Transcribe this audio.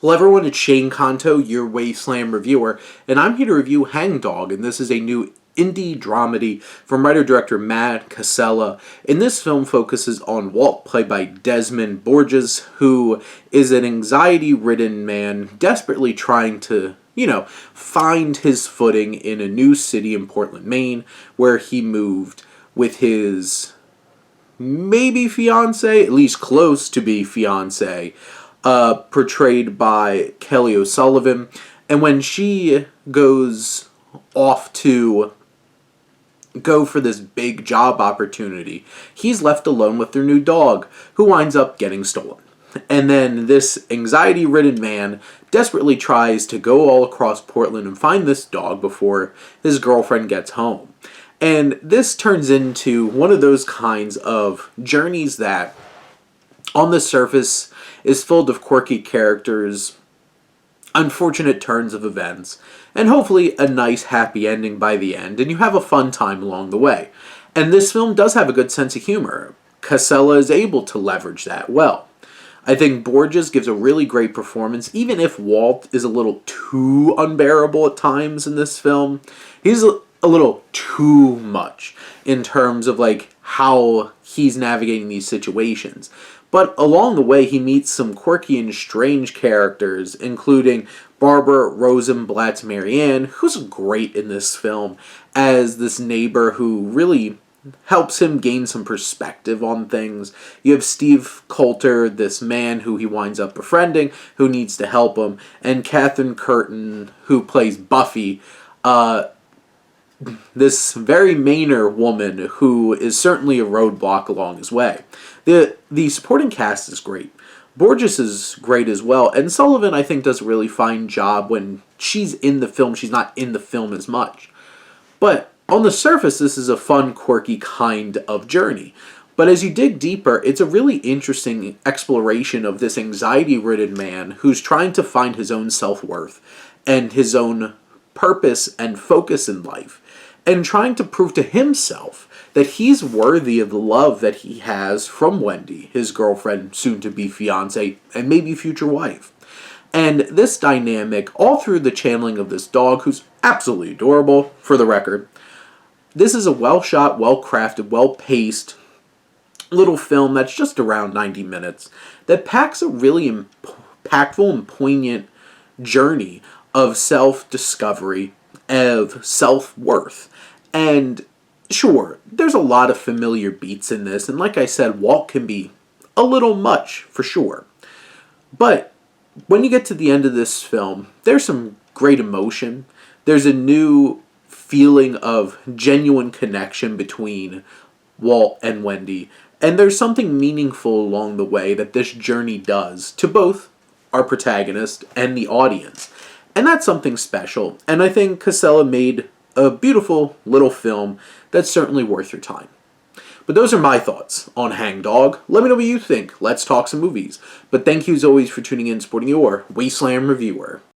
Hello everyone, it's Shane Kanto, your Wasteland reviewer, and I'm here to review Hangdog, and this is a new indie dramedy from writer-director Matt Casella. And this film focuses on Walt, played by Desmond Borges, who is an anxiety-ridden man desperately trying to, find his footing in a new city in Portland, Maine, where he moved with his maybe fiancé, at least close to be fiancé, portrayed by Kelly O'Sullivan. And when she goes off to go for this big job opportunity, he's left alone with their new dog, who winds up getting stolen. And then this anxiety-ridden man desperately tries to go all across Portland and find this dog before his girlfriend gets home. And this turns into one of those kinds of journeys that, on the surface, is filled with quirky characters, unfortunate turns of events, and hopefully a nice happy ending by the end, and you have a fun time along the way. And this film does have a good sense of humor. Casella is able to leverage that well. I think Borges gives a really great performance, even if Walt is a little too unbearable at times in this film. He's a little too much in terms of how he's navigating these situations. But along the way, he meets some quirky and strange characters, including Barbara Rosenblatt's Marianne, who's great in this film as this neighbor who really helps him gain some perspective on things. You have Steve Coulter, this man who he winds up befriending, who needs to help him, and Katherine Curtin, who plays Buffy, this very Mainer woman who is certainly a roadblock along his way. The supporting cast is great. Borges is great as well, and Sullivan, I think, does a really fine job when she's in the film. She's not in the film as much. But on the surface, this is a fun, quirky kind of journey. But as you dig deeper, it's a really interesting exploration of this anxiety-ridden man who's trying to find his own self-worth and his own purpose and focus in life, and trying to prove to himself that he's worthy of the love that he has from Wendy, his girlfriend, soon-to-be fiancé, and maybe future wife. And this dynamic, all through the channeling of this dog, who's absolutely adorable, for the record. This is a well-shot, well-crafted, well-paced little film that's just around 90 minutes that packs a really impactful and poignant journey of self-discovery, of self-worth. And sure, there's a lot of familiar beats in this, and like I said, Walt can be a little much, for sure. But when you get to the end of this film, there's some great emotion. There's a new feeling of genuine connection between Walt and Wendy, and there's something meaningful along the way that this journey does to both our protagonist and the audience. And that's something special, and I think Casella made a beautiful little film that's certainly worth your time. But those are my thoughts on Hangdog. Let me know what you think. Let's talk some movies. But thank you as always for tuning in and supporting your Wasteland reviewer.